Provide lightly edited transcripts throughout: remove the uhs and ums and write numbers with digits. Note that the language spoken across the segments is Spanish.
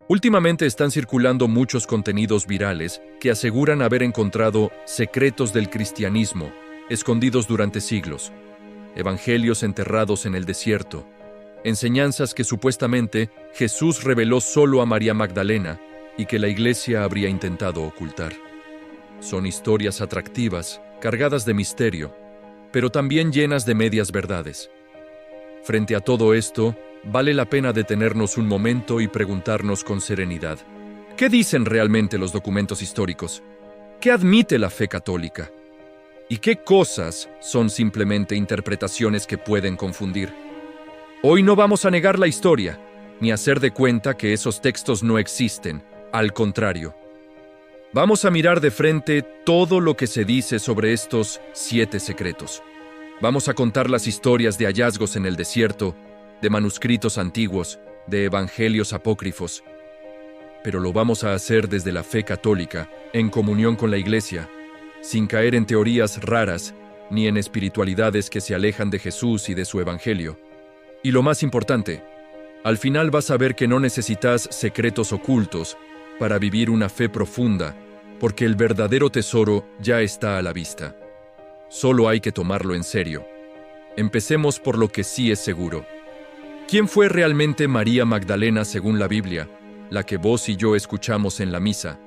Últimamente están circulando muchos contenidos virales que aseguran haber encontrado secretos del cristianismo escondidos durante siglos, evangelios enterrados en el desierto, enseñanzas que supuestamente Jesús reveló solo a María Magdalena y que la Iglesia habría intentado ocultar. Son historias atractivas, cargadas de misterio, pero también llenas de medias verdades. Frente a todo esto, vale la pena detenernos un momento y preguntarnos con serenidad: ¿qué dicen realmente los documentos históricos? ¿Qué admite la fe católica? ¿Y qué cosas son simplemente interpretaciones que pueden confundir? Hoy no vamos a negar la historia, ni hacer de cuenta que esos textos no existen. Al contrario, vamos a mirar de frente todo lo que se dice sobre estos 7 secretos. Vamos a contar las historias de hallazgos en el desierto, de manuscritos antiguos, de evangelios apócrifos. Pero lo vamos a hacer desde la fe católica, en comunión con la Iglesia, sin caer en teorías raras, ni en espiritualidades que se alejan de Jesús y de su evangelio. Y lo más importante, al final vas a ver que no necesitas secretos ocultos para vivir una fe profunda, porque el verdadero tesoro ya está a la vista. Solo hay que tomarlo en serio. Empecemos por lo que sí es seguro. ¿Quién fue realmente María Magdalena según la Biblia, la que vos y yo escuchamos en la misa?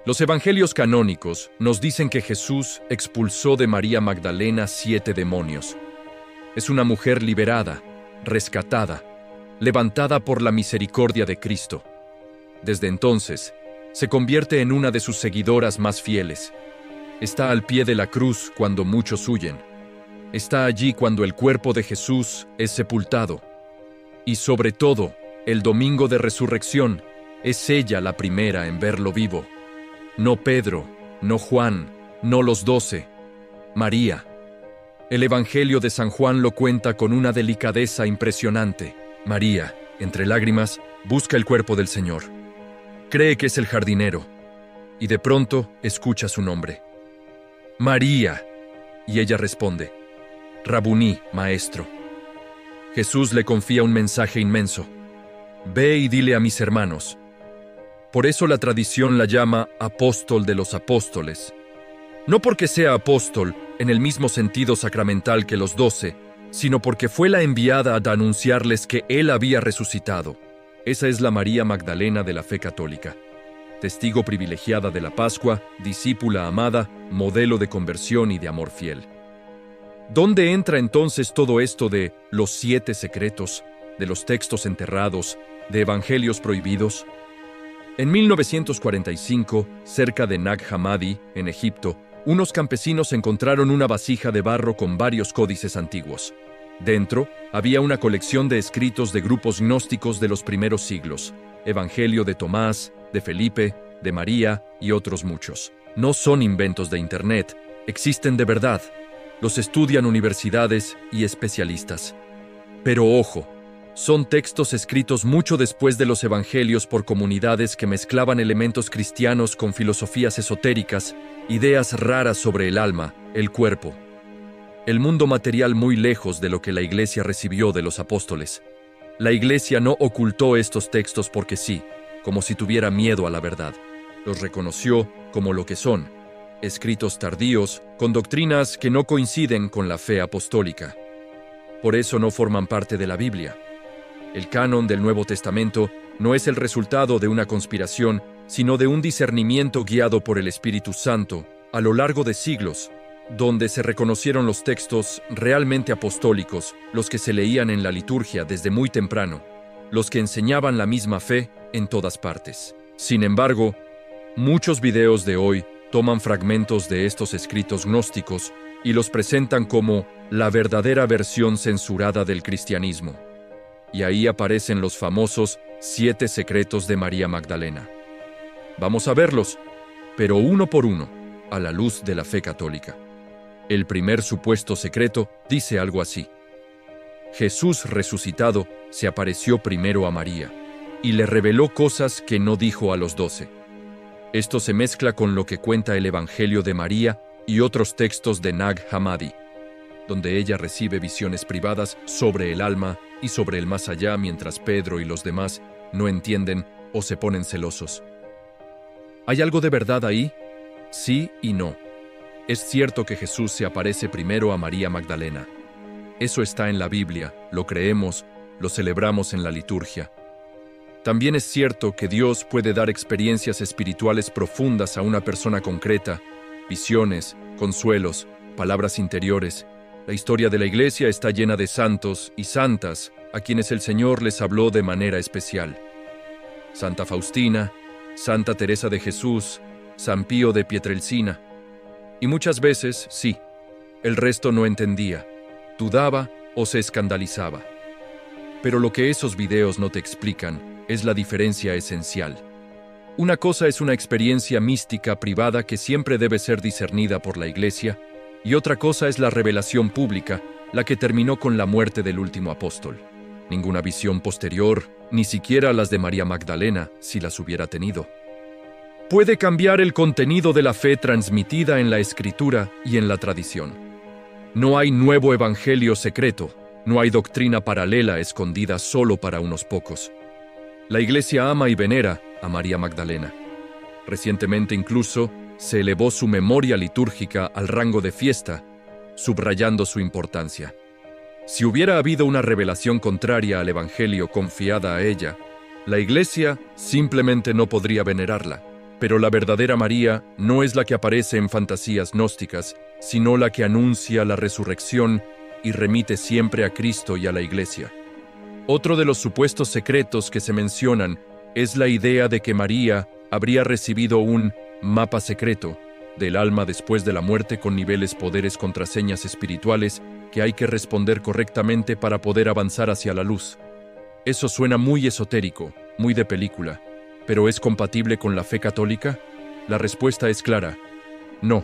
Los evangelios canónicos nos dicen que Jesús expulsó de María Magdalena 7 demonios. Es una mujer liberada, rescatada, levantada por la misericordia de Cristo. Desde entonces, se convierte en una de sus seguidoras más fieles. Está al pie de la cruz cuando muchos huyen. Está allí cuando el cuerpo de Jesús es sepultado. Y sobre todo, el domingo de resurrección, es ella la primera en verlo vivo. No Pedro, no Juan, no los 12. María. El Evangelio de San Juan lo cuenta con una delicadeza impresionante. María, entre lágrimas, busca el cuerpo del Señor. Cree que es el jardinero, y de pronto escucha su nombre. María. Y ella responde: Rabuní, maestro. Jesús le confía un mensaje inmenso: ve y dile a mis hermanos. Por eso la tradición la llama apóstol de los apóstoles. No porque sea apóstol en el mismo sentido sacramental que los 12, sino porque fue la enviada a anunciarles que Él había resucitado. Esa es la María Magdalena de la fe católica. Testigo privilegiada de la Pascua, discípula amada, modelo de conversión y de amor fiel. ¿Dónde entra entonces todo esto de los 7 secretos, de los textos enterrados, de evangelios prohibidos? En 1945, cerca de Nag Hammadi, en Egipto, unos campesinos encontraron una vasija de barro con varios códices antiguos. Dentro, había una colección de escritos de grupos gnósticos de los primeros siglos: Evangelio de Tomás, de Felipe, de María y otros muchos. No son inventos de Internet, existen de verdad. Los estudian universidades y especialistas. Pero ojo, son textos escritos mucho después de los evangelios por comunidades que mezclaban elementos cristianos con filosofías esotéricas, ideas raras sobre el alma, el cuerpo. El mundo material muy lejos de lo que la Iglesia recibió de los apóstoles. La Iglesia no ocultó estos textos porque sí, como si tuviera miedo a la verdad. Los reconoció como lo que son: escritos tardíos, con doctrinas que no coinciden con la fe apostólica. Por eso no forman parte de la Biblia. El canon del Nuevo Testamento no es el resultado de una conspiración, sino de un discernimiento guiado por el Espíritu Santo a lo largo de siglos, donde se reconocieron los textos realmente apostólicos, los que se leían en la liturgia desde muy temprano, los que enseñaban la misma fe en todas partes. Sin embargo, muchos videos de hoy toman fragmentos de estos escritos gnósticos y los presentan como la verdadera versión censurada del cristianismo. Y ahí aparecen los famosos 7 secretos de María Magdalena. Vamos a verlos, pero uno por uno, a la luz de la fe católica. El primer supuesto secreto dice algo así: Jesús resucitado se apareció primero a María y le reveló cosas que no dijo a los 12. Esto se mezcla con lo que cuenta el Evangelio de María y otros textos de Nag Hammadi, donde ella recibe visiones privadas sobre el alma y sobre el más allá, mientras Pedro y los demás no entienden o se ponen celosos. ¿Hay algo de verdad ahí? Sí y no. Es cierto que Jesús se aparece primero a María Magdalena. Eso está en la Biblia, lo creemos, lo celebramos en la liturgia. También es cierto que Dios puede dar experiencias espirituales profundas a una persona concreta, visiones, consuelos, palabras interiores. La historia de la Iglesia está llena de santos y santas a quienes el Señor les habló de manera especial. Santa Faustina, Santa Teresa de Jesús, San Pío de Pietrelcina. Y muchas veces, sí, el resto no entendía, dudaba o se escandalizaba. Pero lo que esos videos no te explican es la diferencia esencial. Una cosa es una experiencia mística privada que siempre debe ser discernida por la Iglesia, y otra cosa es la revelación pública, la que terminó con la muerte del último apóstol. Ninguna visión posterior, ni siquiera las de María Magdalena, si las hubiera tenido, puede cambiar el contenido de la fe transmitida en la Escritura y en la tradición. No hay nuevo evangelio secreto, no hay doctrina paralela escondida solo para unos pocos. La Iglesia ama y venera a María Magdalena. Recientemente incluso se elevó su memoria litúrgica al rango de fiesta, subrayando su importancia. Si hubiera habido una revelación contraria al evangelio confiada a ella, la Iglesia simplemente no podría venerarla. Pero la verdadera María no es la que aparece en fantasías gnósticas, sino la que anuncia la resurrección y remite siempre a Cristo y a la Iglesia. Otro de los supuestos secretos que se mencionan es la idea de que María habría recibido un mapa secreto del alma después de la muerte con niveles, poderes, contraseñas espirituales que hay que responder correctamente para poder avanzar hacia la luz. Eso suena muy esotérico, muy de película. ¿Pero es compatible con la fe católica? La respuesta es clara: no.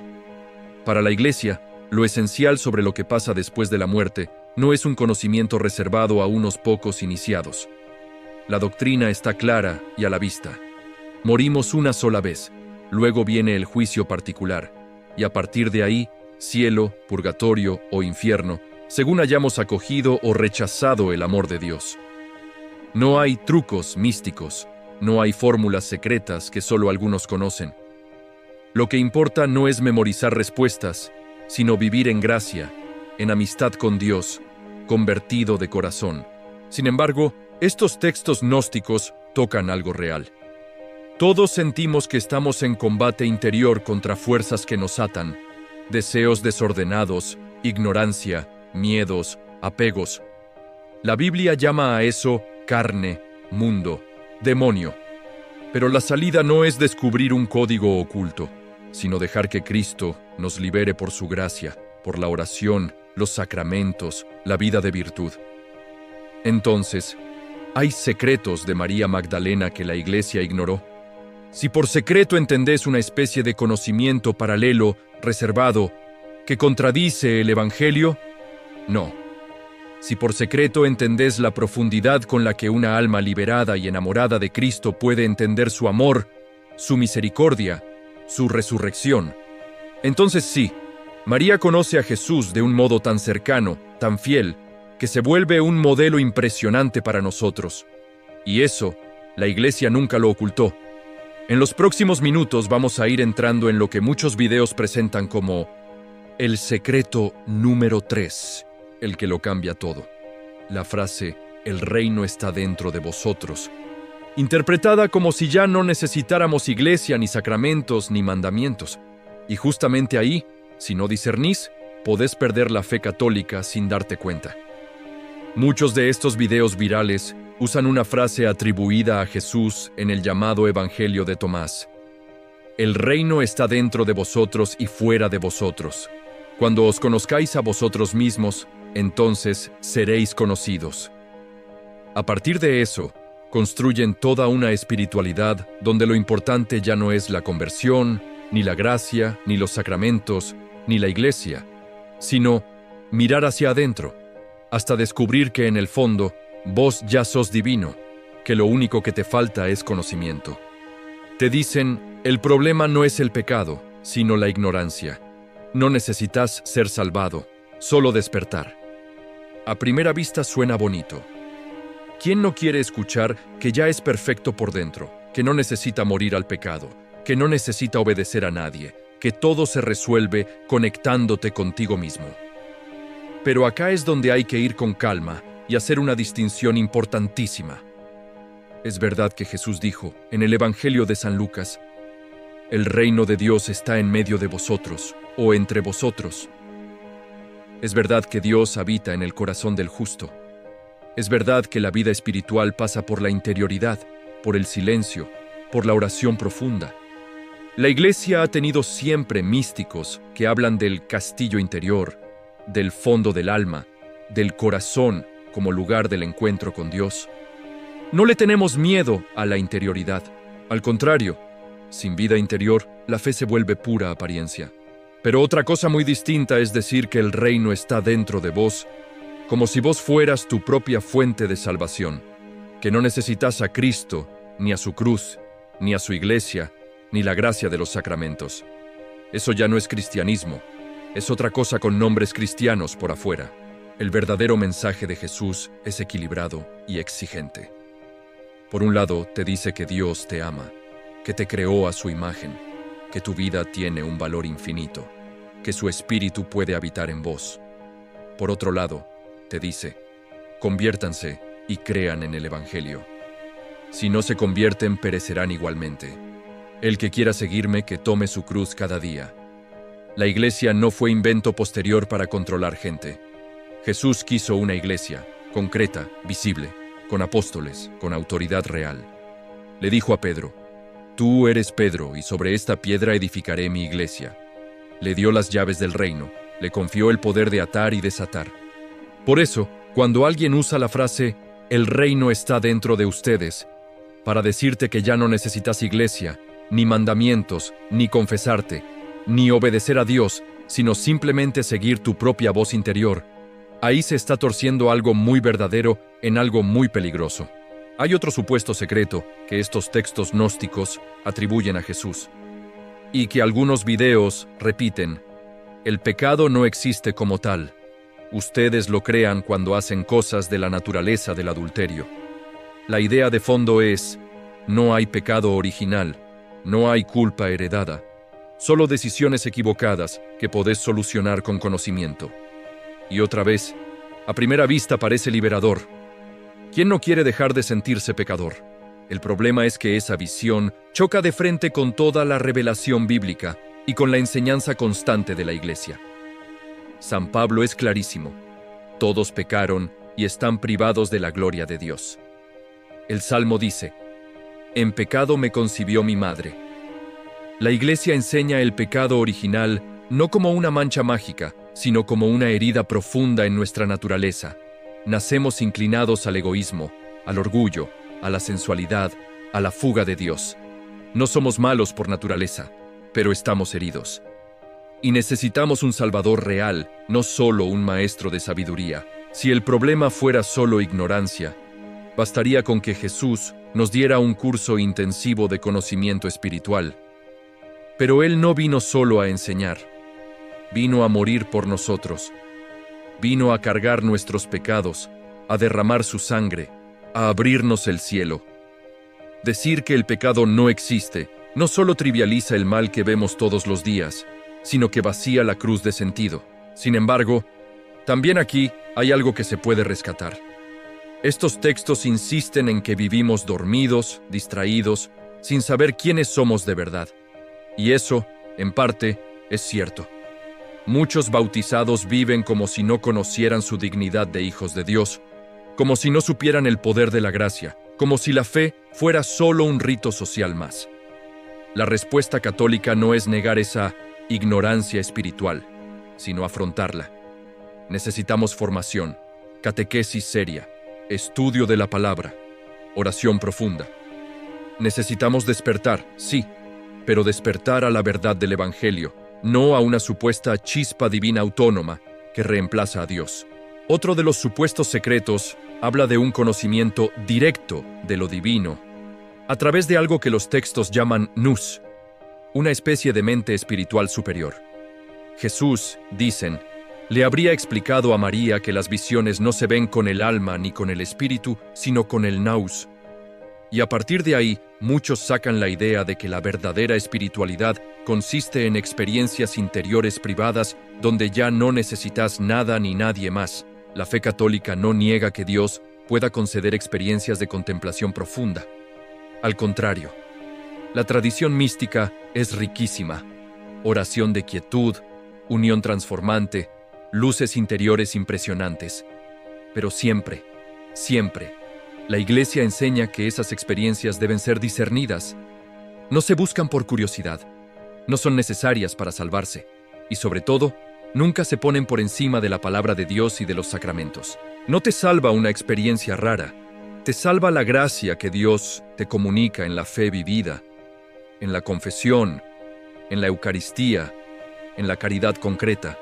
Para la Iglesia, lo esencial sobre lo que pasa después de la muerte no es un conocimiento reservado a unos pocos iniciados. La doctrina está clara y a la vista. Morimos una sola vez, luego viene el juicio particular, y a partir de ahí, cielo, purgatorio o infierno, según hayamos acogido o rechazado el amor de Dios. No hay trucos místicos. No hay fórmulas secretas que solo algunos conocen. Lo que importa no es memorizar respuestas, sino vivir en gracia, en amistad con Dios, convertido de corazón. Sin embargo, estos textos gnósticos tocan algo real. Todos sentimos que estamos en combate interior contra fuerzas que nos atan, deseos desordenados, ignorancia, miedos, apegos. La Biblia llama a eso carne, mundo, demonio. Pero la salida no es descubrir un código oculto, sino dejar que Cristo nos libere por su gracia, por la oración, los sacramentos, la vida de virtud. Entonces, ¿hay secretos de María Magdalena que la Iglesia ignoró? Si por secreto entendés una especie de conocimiento paralelo, reservado, que contradice el Evangelio, no. Si por secreto entendés la profundidad con la que una alma liberada y enamorada de Cristo puede entender su amor, su misericordia, su resurrección, entonces sí, María conoce a Jesús de un modo tan cercano, tan fiel, que se vuelve un modelo impresionante para nosotros. Y eso, la Iglesia nunca lo ocultó. En los próximos minutos vamos a ir entrando en lo que muchos videos presentan como el secreto número 3. El que lo cambia todo. La frase, el reino está dentro de vosotros, interpretada como si ya no necesitáramos iglesia, ni sacramentos, ni mandamientos. Y justamente ahí, si no discernís, podés perder la fe católica sin darte cuenta. Muchos de estos videos virales usan una frase atribuida a Jesús en el llamado Evangelio de Tomás. El reino está dentro de vosotros y fuera de vosotros. Cuando os conozcáis a vosotros mismos, entonces seréis conocidos. A partir de eso, construyen toda una espiritualidad donde lo importante ya no es la conversión, ni la gracia, ni los sacramentos, ni la iglesia, sino mirar hacia adentro, hasta descubrir que en el fondo vos ya sos divino, que lo único que te falta es conocimiento. Te dicen, el problema no es el pecado, sino la ignorancia. No necesitas ser salvado, solo despertar. A primera vista suena bonito. ¿Quién no quiere escuchar que ya es perfecto por dentro? que no necesita morir al pecado, que no necesita obedecer a nadie, que todo se resuelve conectándote contigo mismo. Pero acá es donde hay que ir con calma y hacer una distinción importantísima. Es verdad que Jesús dijo en el Evangelio de San Lucas: «El reino de Dios está en medio de vosotros, o entre vosotros». Es verdad que Dios habita en el corazón del justo. Es verdad que la vida espiritual pasa por la interioridad, por el silencio, por la oración profunda. La Iglesia ha tenido siempre místicos que hablan del castillo interior, del fondo del alma, del corazón como lugar del encuentro con Dios. No le tenemos miedo a la interioridad. Al contrario, sin vida interior, la fe se vuelve pura apariencia. Pero otra cosa muy distinta es decir que el reino está dentro de vos, como si vos fueras tu propia fuente de salvación, que no necesitas a Cristo, ni a su cruz, ni a su iglesia, ni la gracia de los sacramentos. Eso ya no es cristianismo, es otra cosa con nombres cristianos por afuera. El verdadero mensaje de Jesús es equilibrado y exigente. Por un lado, te dice que Dios te ama, que te creó a su imagen, que tu vida tiene un valor infinito, que su espíritu puede habitar en vos. Por otro lado, te dice: conviértanse y crean en el Evangelio. Si no se convierten, perecerán igualmente. El que quiera seguirme, que tome su cruz cada día. La iglesia no fue invento posterior para controlar gente. Jesús quiso una iglesia, concreta, visible, con apóstoles, con autoridad real. Le dijo a Pedro: «Tú eres Pedro, y sobre esta piedra edificaré mi iglesia». Le dio las llaves del reino, le confió el poder de atar y desatar. Por eso, cuando alguien usa la frase «el reino está dentro de ustedes», para decirte que ya no necesitas iglesia, ni mandamientos, ni confesarte, ni obedecer a Dios, sino simplemente seguir tu propia voz interior, ahí se está torciendo algo muy verdadero en algo muy peligroso. Hay otro supuesto secreto que estos textos gnósticos atribuyen a Jesús, y que algunos videos repiten: el pecado no existe como tal. Ustedes lo crean cuando hacen cosas de la naturaleza del adulterio. La idea de fondo es: no hay pecado original, no hay culpa heredada, solo decisiones equivocadas que podés solucionar con conocimiento. Y otra vez, a primera vista parece liberador. ¿Quién no quiere dejar de sentirse pecador? El problema es que esa visión choca de frente con toda la revelación bíblica y con la enseñanza constante de la Iglesia. San Pablo es clarísimo: todos pecaron y están privados de la gloria de Dios. El Salmo dice: «En pecado me concibió mi madre». La Iglesia enseña el pecado original no como una mancha mágica, sino como una herida profunda en nuestra naturaleza. Nacemos inclinados al egoísmo, al orgullo, a la sensualidad, a la fuga de Dios. No somos malos por naturaleza, pero estamos heridos. Y necesitamos un Salvador real, no solo un maestro de sabiduría. Si el problema fuera solo ignorancia, bastaría con que Jesús nos diera un curso intensivo de conocimiento espiritual. Pero Él no vino solo a enseñar, vino a morir por nosotros. Vino a cargar nuestros pecados, a derramar su sangre, a abrirnos el cielo. Decir que el pecado no existe no solo trivializa el mal que vemos todos los días, sino que vacía la cruz de sentido. Sin embargo, también aquí hay algo que se puede rescatar. Estos textos insisten en que vivimos dormidos, distraídos, sin saber quiénes somos de verdad. Y eso, en parte, es cierto. Muchos bautizados viven como si no conocieran su dignidad de hijos de Dios, como si no supieran el poder de la gracia, como si la fe fuera solo un rito social más. La respuesta católica no es negar esa ignorancia espiritual, sino afrontarla. Necesitamos formación, catequesis seria, estudio de la palabra, oración profunda. Necesitamos despertar, sí, pero despertar a la verdad del Evangelio, no a una supuesta chispa divina autónoma que reemplaza a Dios. Otro de los supuestos secretos habla de un conocimiento directo de lo divino, a través de algo que los textos llaman nous, una especie de mente espiritual superior. Jesús, dicen, le habría explicado a María que las visiones no se ven con el alma ni con el espíritu, sino con el nous. Y a partir de ahí, muchos sacan la idea de que la verdadera espiritualidad consiste en experiencias interiores privadas donde ya no necesitas nada ni nadie más. La fe católica no niega que Dios pueda conceder experiencias de contemplación profunda. Al contrario, la tradición mística es riquísima. Oración de quietud, unión transformante, luces interiores impresionantes. Pero siempre, la Iglesia enseña que esas experiencias deben ser discernidas. No se buscan por curiosidad, no son necesarias para salvarse, y sobre todo, nunca se ponen por encima de la palabra de Dios y de los sacramentos. No te salva una experiencia rara, te salva la gracia que Dios te comunica en la fe vivida, en la confesión, en la Eucaristía, en la caridad concreta.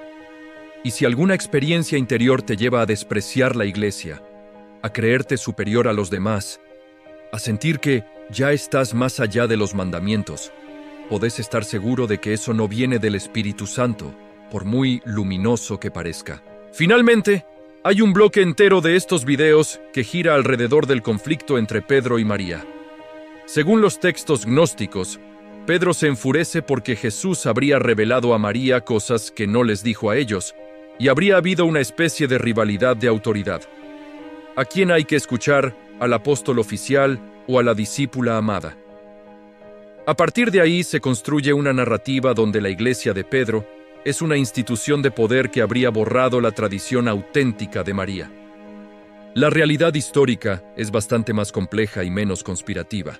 Y si alguna experiencia interior te lleva a despreciar la Iglesia, a creerte superior a los demás, a sentir que ya estás más allá de los mandamientos, podés estar seguro de que eso no viene del Espíritu Santo, por muy luminoso que parezca. Finalmente, hay un bloque entero de estos videos que gira alrededor del conflicto entre Pedro y María. Según los textos gnósticos, Pedro se enfurece porque Jesús habría revelado a María cosas que no les dijo a ellos, y habría habido una especie de rivalidad de autoridad. ¿A quién hay que escuchar? ¿Al apóstol oficial o a la discípula amada? A partir de ahí se construye una narrativa donde la Iglesia de Pedro es una institución de poder que habría borrado la tradición auténtica de María. La realidad histórica es bastante más compleja y menos conspirativa.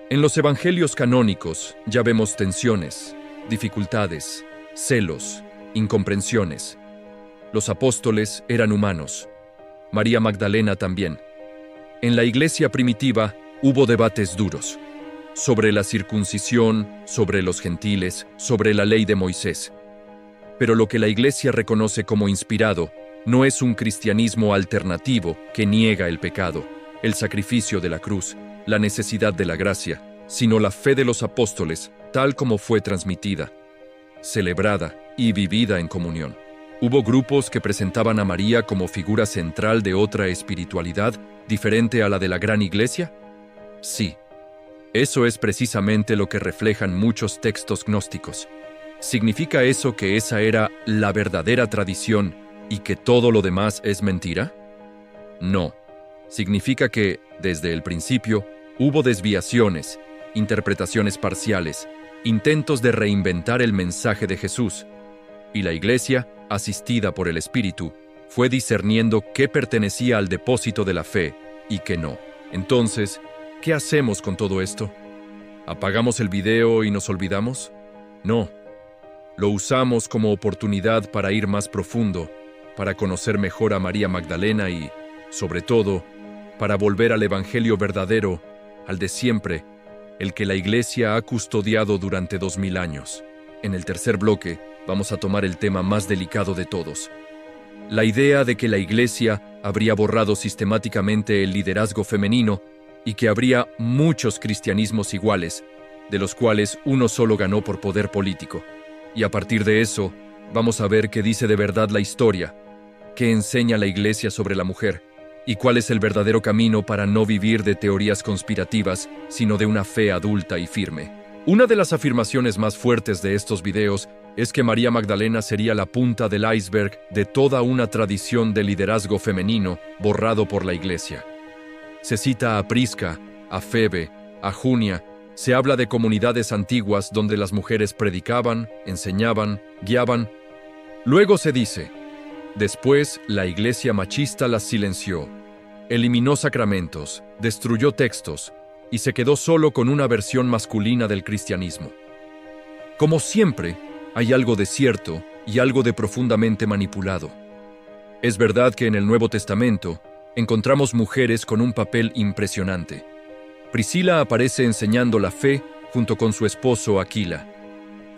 En los evangelios canónicos ya vemos tensiones, dificultades, celos, incomprensiones. Los apóstoles eran humanos. María Magdalena también. En la Iglesia primitiva hubo debates duros sobre la circuncisión, sobre los gentiles, sobre la ley de Moisés. Pero lo que la Iglesia reconoce como inspirado no es un cristianismo alternativo que niega el pecado, el sacrificio de la cruz, la necesidad de la gracia, sino la fe de los apóstoles, tal como fue transmitida, celebrada y vivida en comunión. ¿Hubo grupos que presentaban a María como figura central de otra espiritualidad diferente a la de la gran Iglesia? Sí. Eso es precisamente lo que reflejan muchos textos gnósticos. ¿Significa eso que esa era la verdadera tradición y que todo lo demás es mentira? No. Significa que, desde el principio, hubo desviaciones, interpretaciones parciales, intentos de reinventar el mensaje de Jesús, y la Iglesia, asistida por el Espíritu, fue discerniendo qué pertenecía al depósito de la fe y qué no. Entonces, ¿qué hacemos con todo esto? ¿Apagamos el video y nos olvidamos? No. Lo usamos como oportunidad para ir más profundo, para conocer mejor a María Magdalena y, sobre todo, para volver al Evangelio verdadero, al de siempre, el que la Iglesia ha custodiado durante 2000 años. En el tercer bloque, vamos a tomar el tema más delicado de todos. La idea de que la Iglesia habría borrado sistemáticamente el liderazgo femenino y que habría muchos cristianismos iguales, de los cuales uno solo ganó por poder político. Y a partir de eso, vamos a ver qué dice de verdad la historia, qué enseña la Iglesia sobre la mujer, y cuál es el verdadero camino para no vivir de teorías conspirativas, sino de una fe adulta y firme. Una de las afirmaciones más fuertes de estos videos es que María Magdalena sería la punta del iceberg de toda una tradición de liderazgo femenino borrado por la Iglesia. Se cita a Prisca, a Febe, a Junia. Se habla de comunidades antiguas donde las mujeres predicaban, enseñaban, guiaban. Luego se dice: después la Iglesia machista las silenció, eliminó sacramentos, destruyó textos y se quedó solo con una versión masculina del cristianismo. Como siempre, hay algo de cierto y algo de profundamente manipulado. Es verdad que en el Nuevo Testamento encontramos mujeres con un papel impresionante. Priscila aparece enseñando la fe junto con su esposo Aquila.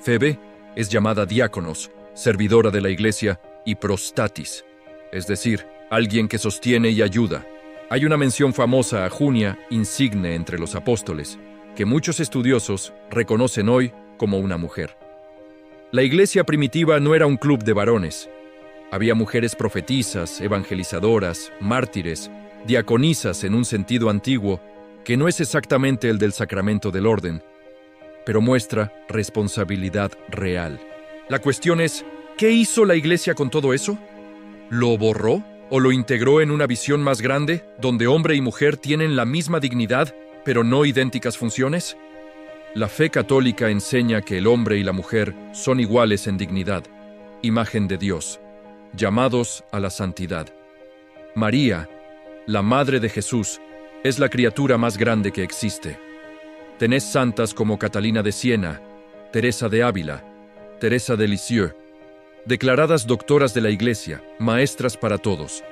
Febe es llamada diáconos, servidora de la Iglesia, y prostatis, es decir, alguien que sostiene y ayuda. Hay una mención famosa a Junia, insigne entre los apóstoles, que muchos estudiosos reconocen hoy como una mujer. La Iglesia primitiva no era un club de varones. Había mujeres profetisas, evangelizadoras, mártires, diaconisas en un sentido antiguo, que no es exactamente el del sacramento del orden, pero muestra responsabilidad real. La cuestión es, ¿qué hizo la Iglesia con todo eso? ¿Lo borró o lo integró en una visión más grande, donde hombre y mujer tienen la misma dignidad, pero no idénticas funciones? La fe católica enseña que el hombre y la mujer son iguales en dignidad, imagen de Dios, llamados a la santidad. María, la Madre de Jesús, es la criatura más grande que existe. Tenés santas como Catalina de Siena, Teresa de Ávila, Teresa de Lisieux, declaradas doctoras de la Iglesia, maestras para todos.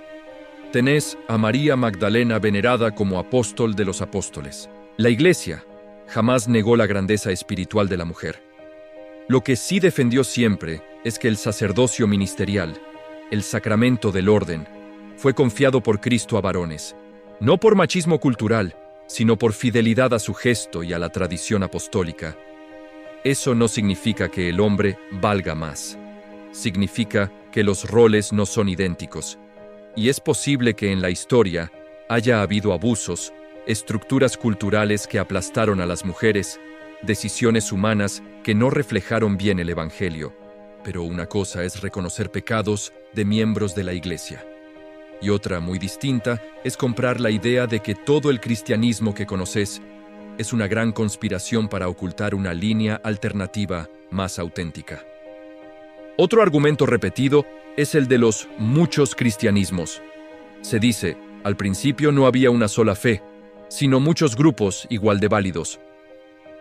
Tenés a María Magdalena venerada como apóstol de los apóstoles. La Iglesia jamás negó la grandeza espiritual de la mujer. Lo que sí defendió siempre es que el sacerdocio ministerial, el sacramento del orden, fue confiado por Cristo a varones, no por machismo cultural, sino por fidelidad a su gesto y a la tradición apostólica. Eso no significa que el hombre valga más. Significa que los roles no son idénticos, y es posible que en la historia haya habido abusos, estructuras culturales que aplastaron a las mujeres, decisiones humanas que no reflejaron bien el Evangelio. Pero una cosa es reconocer pecados de miembros de la Iglesia. Y otra, muy distinta, es comprar la idea de que todo el cristianismo que conoces es una gran conspiración para ocultar una línea alternativa más auténtica. Otro argumento repetido es el de los muchos cristianismos. Se dice, al principio no había una sola fe, sino muchos grupos igual de válidos.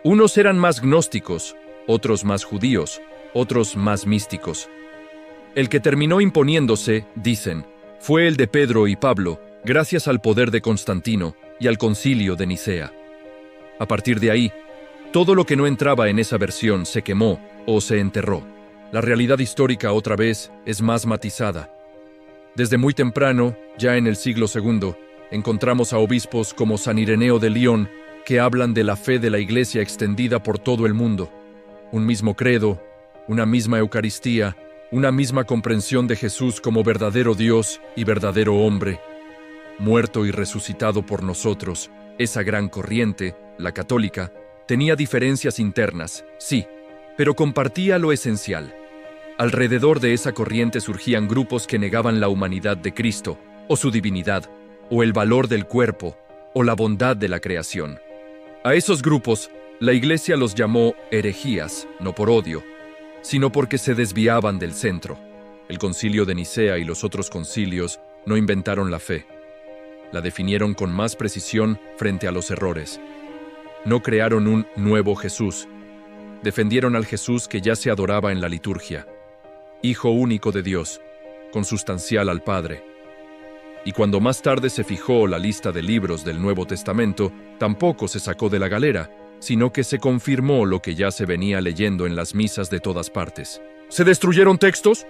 Unos eran más gnósticos, otros más judíos, otros más místicos. El que terminó imponiéndose, dicen, fue el de Pedro y Pablo, gracias al poder de Constantino y al concilio de Nicea. A partir de ahí, todo lo que no entraba en esa versión se quemó o se enterró. La realidad histórica, otra vez, es más matizada. Desde muy temprano, ya en el siglo II, encontramos a obispos como San Ireneo de León que hablan de la fe de la Iglesia extendida por todo el mundo. Un mismo credo, una misma Eucaristía, una misma comprensión de Jesús como verdadero Dios y verdadero hombre, muerto y resucitado por nosotros. Esa gran corriente, la católica, tenía diferencias internas, sí, pero compartía lo esencial. Alrededor de esa corriente surgían grupos que negaban la humanidad de Cristo, o su divinidad, o el valor del cuerpo, o la bondad de la creación. A esos grupos, la Iglesia los llamó herejías, no por odio, sino porque se desviaban del centro. El concilio de Nicea y los otros concilios no inventaron la fe. La definieron con más precisión frente a los errores. No crearon un nuevo Jesús. Defendieron al Jesús que ya se adoraba en la liturgia. Hijo único de Dios, consustancial al Padre. Y cuando más tarde se fijó la lista de libros del Nuevo Testamento, tampoco se sacó de la galera, sino que se confirmó lo que ya se venía leyendo en las misas de todas partes. ¿Se destruyeron textos?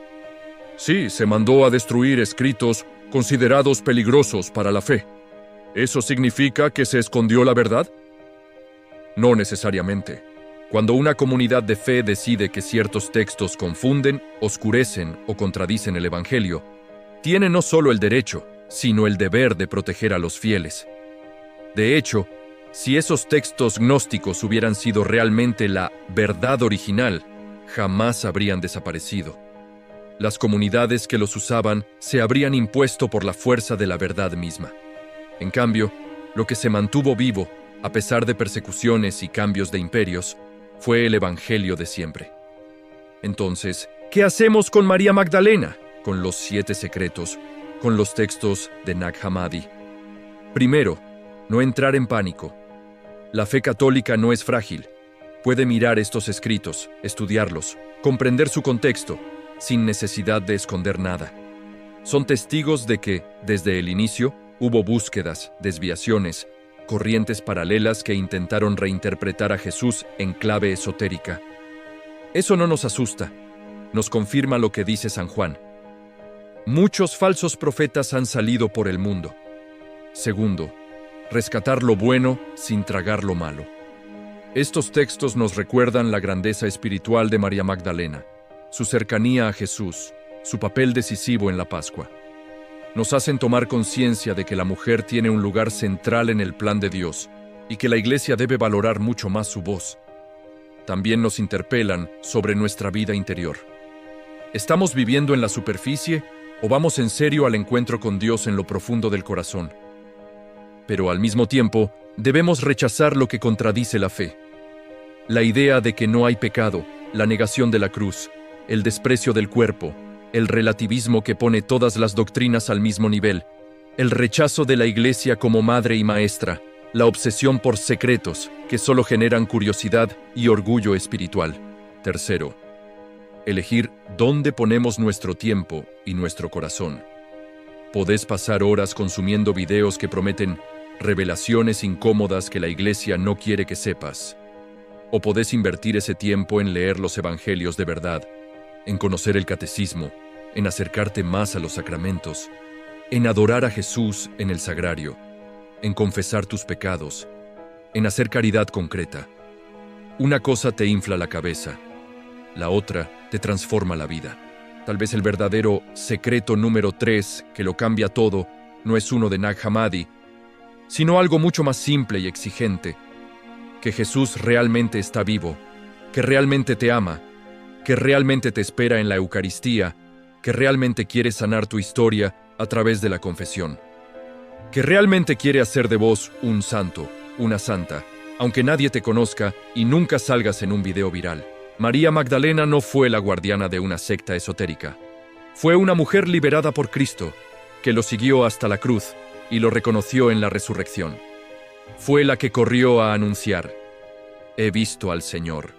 Sí, se mandó a destruir escritos considerados peligrosos para la fe. ¿Eso significa que se escondió la verdad? No necesariamente. Cuando una comunidad de fe decide que ciertos textos confunden, oscurecen o contradicen el Evangelio, tiene no solo el derecho, sino el deber de proteger a los fieles. De hecho, si esos textos gnósticos hubieran sido realmente la verdad original, jamás habrían desaparecido. Las comunidades que los usaban se habrían impuesto por la fuerza de la verdad misma. En cambio, lo que se mantuvo vivo, a pesar de persecuciones y cambios de imperios, fue el Evangelio de siempre. Entonces, ¿qué hacemos con María Magdalena? Con los 7 secretos, con los textos de Nag Hammadi. Primero, no entrar en pánico. La fe católica no es frágil. Puede mirar estos escritos, estudiarlos, comprender su contexto, sin necesidad de esconder nada. Son testigos de que, desde el inicio, hubo búsquedas, desviaciones, corrientes paralelas que intentaron reinterpretar a Jesús en clave esotérica. Eso no nos asusta, nos confirma lo que dice San Juan. Muchos falsos profetas han salido por el mundo. Segundo, rescatar lo bueno sin tragar lo malo. Estos textos nos recuerdan la grandeza espiritual de María Magdalena, su cercanía a Jesús, su papel decisivo en la Pascua. Nos hacen tomar conciencia de que la mujer tiene un lugar central en el plan de Dios, y que la Iglesia debe valorar mucho más su voz. También nos interpelan sobre nuestra vida interior. ¿Estamos viviendo en la superficie o vamos en serio al encuentro con Dios en lo profundo del corazón? Pero al mismo tiempo, debemos rechazar lo que contradice la fe. La idea de que no hay pecado, la negación de la cruz, el desprecio del cuerpo, el relativismo que pone todas las doctrinas al mismo nivel, el rechazo de la Iglesia como madre y maestra, la obsesión por secretos que solo generan curiosidad y orgullo espiritual. Tercero, elegir dónde ponemos nuestro tiempo y nuestro corazón. Podés pasar horas consumiendo videos que prometen revelaciones incómodas que la Iglesia no quiere que sepas. O podés invertir ese tiempo en leer los evangelios de verdad, en conocer el catecismo, en acercarte más a los sacramentos, en adorar a Jesús en el sagrario, en confesar tus pecados, en hacer caridad concreta. Una cosa te infla la cabeza, la otra te transforma la vida. Tal vez el verdadero secreto número 3 que lo cambia todo no es uno de Nag Hammadi, sino algo mucho más simple y exigente: que Jesús realmente está vivo, que realmente te ama, que realmente te espera en la Eucaristía, que realmente quiere sanar tu historia a través de la confesión, que realmente quiere hacer de vos un santo, una santa, aunque nadie te conozca y nunca salgas en un video viral. María Magdalena no fue la guardiana de una secta esotérica. Fue una mujer liberada por Cristo, que lo siguió hasta la cruz y lo reconoció en la resurrección. Fue la que corrió a anunciar: «He visto al Señor».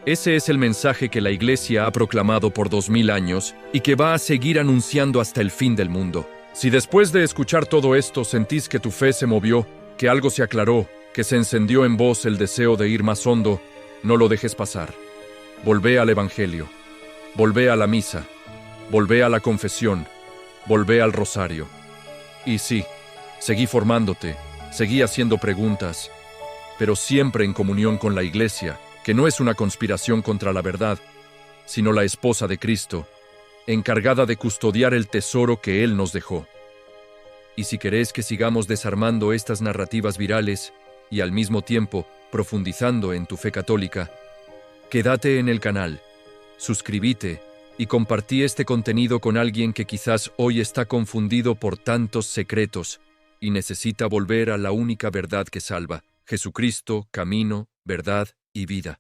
Ese es el mensaje que la Iglesia ha proclamado por 2000 años y que va a seguir anunciando hasta el fin del mundo. Si después de escuchar todo esto sentís que tu fe se movió, que algo se aclaró, que se encendió en vos el deseo de ir más hondo, no lo dejes pasar. Volvé al Evangelio, volvé a la misa, volvé a la confesión, volvé al rosario. Y sí, seguí formándote, seguí haciendo preguntas, pero siempre en comunión con la Iglesia, que no es una conspiración contra la verdad, sino la esposa de Cristo, encargada de custodiar el tesoro que Él nos dejó. Y si querés que sigamos desarmando estas narrativas virales y al mismo tiempo profundizando en tu fe católica, quédate en el canal, suscríbete y compartí este contenido con alguien que quizás hoy está confundido por tantos secretos y necesita volver a la única verdad que salva: Jesucristo, camino, verdad y vida.